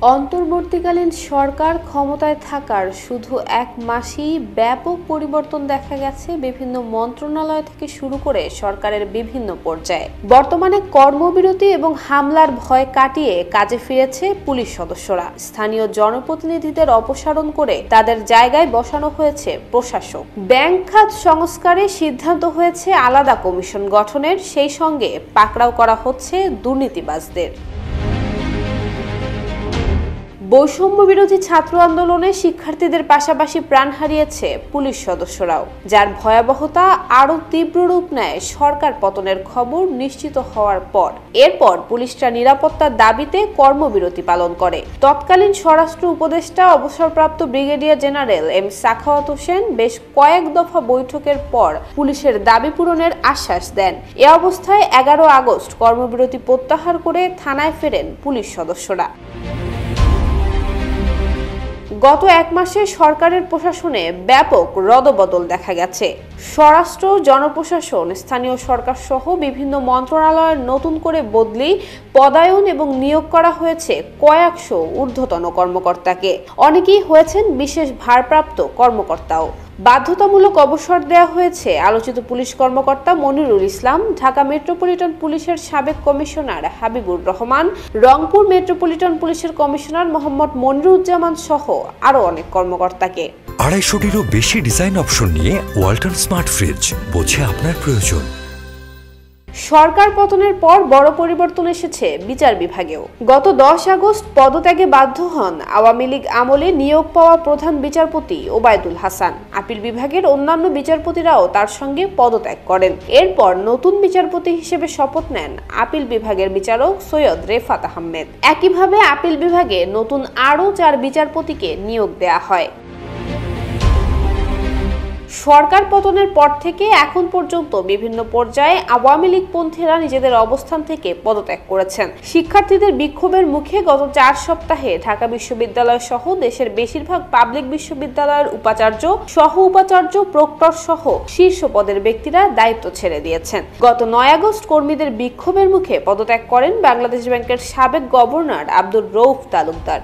অন্তর্বর্তীকালীন সরকার ক্ষমতায় থাকার শুধু এক মাসেই ব্যাপক পরিবর্তন দেখা গেছে বিভিন্ন মন্ত্রণালয় থেকে শুরু করে সরকারের বিভিন্ন পর্যায়ে। বর্তমানে কর্মবিরতি এবং হামলার ভয় কাটিয়ে কাজে ফিরেছে পুলিশ সদস্যরা। স্থানীয় জনপ্রতিনিধিদের অপসারণ করে তাদের জায়গায় বসানো হয়েছে প্রশাসক। ব্যাংক খাত সংস্কারে সিদ্ধান্ত হয়েছে আলাদা কমিশন গঠনের, সেই সঙ্গে পাকড়াও করা হচ্ছে দুর্নীতিবাজদের। বৈষম্য বিরোধী ছাত্র আন্দোলনে শিক্ষার্থীদের পাশাপাশি প্রাণ হারিয়েছে পুলিশ সদস্যরাও, যার ভয়াবহতা আরও তীব্র রূপ নেয় সরকার পতনের খবর নিশ্চিত হওয়ার পর। এরপর পুলিশরা নিরাপত্তার দাবিতে কর্মবিরতি পালন করে। তৎকালীন স্বরাষ্ট্র উপদেষ্টা অবসরপ্রাপ্ত brigadier general M Sakhawat Hossain বেশ কয়েক দফা বৈঠকের পর পুলিশের দাবি পূরণের আশ্বাস দেন। এ অবস্থায় 11 আগস্ট কর্মবিরতি প্রত্যাহার করে থানায় ফেরেন পুলিশ সদস্যরা। গত এক মাসে সরকারের প্রশাসনে ব্যাপক রদবদল দেখা গেছে। স্বরাষ্ট্র, জনপ্রশাসন, স্থানীয় সরকার সহ বিভিন্ন মন্ত্রণালয়ের নতুন করে বদলি, পদায়ন এবং নিয়োগ করা হয়েছে কয়েকশো ঊর্ধ্বতন কর্মকর্তাকে। অনেকেই হয়েছেন বিশেষ ভারপ্রাপ্ত কর্মকর্তাও। বাধ্যতামূলক অবসর দেওয়া হয়েছে আলোচিত পুলিশ কর্মকর্তা মনিরুল ইসলাম, ঢাকা মেট্রোপলিটন পুলিশের সাবেক কমিশনার হাবিবুর রহমান, রংপুর মেট্রোপলিটন পুলিশের কমিশনার মোহাম্মদ মনিরুজ্জামান সহ আরো অনেক কর্মকর্তাকে। 250-টিরও বেশি ডিজাইন অপশন নিয়ে ওয়ালটন স্মার্ট ফ্রিজ, বোঝে আপনার প্রয়োজন। সরকার পতনের পর বড় পরিবর্তন এসেছে বিচার বিভাগেও। গত 10 আগস্ট পদত্যাগে বাধ্য হন আওয়ামী লীগ আমলে নিয়োগ পাওয়া প্রধান বিচারপতি ওবায়দুল হাসান। আপিল বিভাগের অন্যান্য বিচারপতিরাও তার সঙ্গে পদত্যাগ করেন। এরপর নতুন বিচারপতি হিসেবে শপথ নেন আপিল বিভাগের বিচারক সৈয়দ রেফাত আহমেদ। একইভাবে আপিল বিভাগে নতুন আরও 4 বিচারপতিকে নিয়োগ দেয়া হয়। সরকার পতনের পর থেকে এখন পর্যন্ত বিভিন্ন পর্যায়ে আওয়ামী লীগপন্থীরা নিজেদের অবস্থান থেকে পদত্যাগ করেছেন। শিক্ষার্থীদের বিক্ষোভের মুখে গত 4 সপ্তাহে ঢাকা বিশ্ববিদ্যালয় সহ দেশের বেশিরভাগ পাবলিক বিশ্ববিদ্যালয়ের উপাচার্য, সহ উপাচার্য, প্রক্টর সহ শীর্ষ পদের ব্যক্তিরা দায়িত্ব ছেড়ে দিয়েছেন। গত 9 আগস্ট কর্মীদের বিক্ষোভের মুখে পদত্যাগ করেন বাংলাদেশ ব্যাংকের সাবেক গভর্নর আব্দুর রউফ তালুকদার।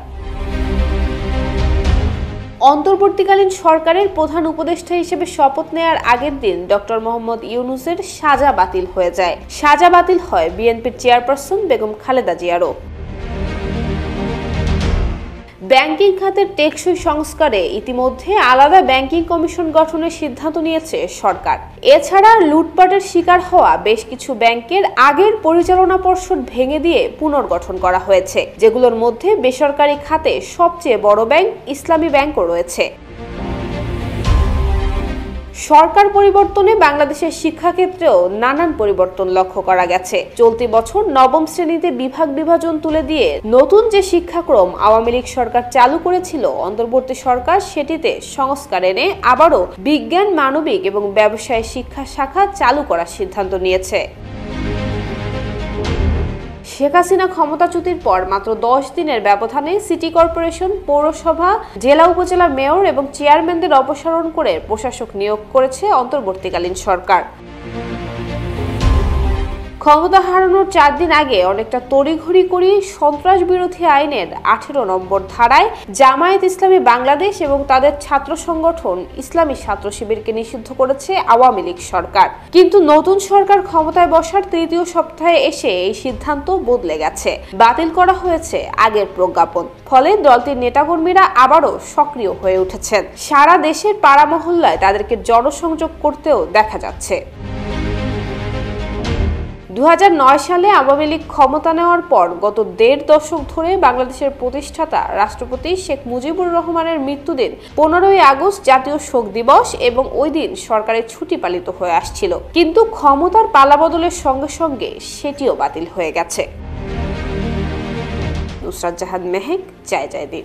অন্তর্বর্তীকালীন সরকারের প্রধান উপদেষ্টা হিসেবে শপথ নেয়ার আগের দিন ডক্টর মোহাম্মদ ইউনূসের সাজা বাতিল হয়ে যায়। সাজা বাতিল হয় বিএনপির চেয়ারপারসন বেগম খালেদা জিয়ারও। ব্যাংকিং খাতের টেকসই সংস্কারে ইতিমধ্যে আলাদা ব্যাংকিং কমিশন গঠনের সিদ্ধান্ত নিয়েছে সরকার। এছাড়া লুটপাটের শিকার হওয়া বেশ কিছু ব্যাংকের আগের পরিচালনা পর্ষদ ভেঙে দিয়ে পুনর্গঠন করা হয়েছে, যেগুলোর মধ্যে বেসরকারি খাতে সবচেয়ে বড় ব্যাংক ইসলামী ব্যাংকও রয়েছে। সরকার পরিবর্তনে বাংলাদেশের শিক্ষাক্ষেত্রেও নানান পরিবর্তন লক্ষ্য করা গেছে। চলতি বছর 9ম শ্রেণীতে বিভাগ বিভাজন তুলে দিয়ে নতুন যে শিক্ষাক্রম আওয়ামী লীগ সরকার চালু করেছিল, অন্তর্বর্তী সরকার সেটিতে সংস্কার এনে আবারও বিজ্ঞান, মানবিক এবং ব্যবসায় শিক্ষা শাখা চালু করার সিদ্ধান্ত নিয়েছে। শেখ হাসিনা ক্ষমতাচ্যুতির পর মাত্র 10 দিনের ব্যবধানে সিটি কর্পোরেশন, পৌরসভা, জেলা উপজেলা মেয়র এবং চেয়ারম্যানদের অপসারণ করে প্রশাসক নিয়োগ করেছে অন্তর্বর্তীকালীন সরকার। ক্ষমতা হারানোর 4 দিন আগে অনেকটা তড়িঘড়ি করে সন্ত্রাস বিরোধী আইনের 18 নম্বর ধারায় জামায়াত ইসলামী বাংলাদেশ এবং তাদের ছাত্র সংগঠন ইসলামী ছাত্র শিবিরকে নিষিদ্ধ করেছে আওয়ামী লীগ সরকার। কিন্তু নতুন সরকার ক্ষমতায় বসার 3য় সপ্তাহে এসে এই সিদ্ধান্ত বদলে গেছে। বাতিল করা হয়েছে আগের প্রজ্ঞাপন। ফলে দলটির নেতাকর্মীরা আবারও সক্রিয় হয়ে উঠেছেন। সারা দেশের পাড়া মহল্লায় তাদেরকে জনসংযোগ করতেও দেখা যাচ্ছে। 2009 সালে আওয়ামী লীগ ক্ষমতা নেওয়ার পর গত 1.5 দশক ধরে বাংলাদেশের প্রতিষ্ঠাতা রাষ্ট্রপতি শেখ মুজিবুর রহমানের মৃত্যুদিন 15ই আগস্ট জাতীয় শোক দিবস এবং ওই দিন সরকারি ছুটি পালিত হয়ে আসছিল। কিন্তু ক্ষমতার পালাবদলের সঙ্গে সঙ্গে সেটিও বাতিল হয়ে গেছে। নুসরাত জাহান মেহেক, জয় জয় দিন।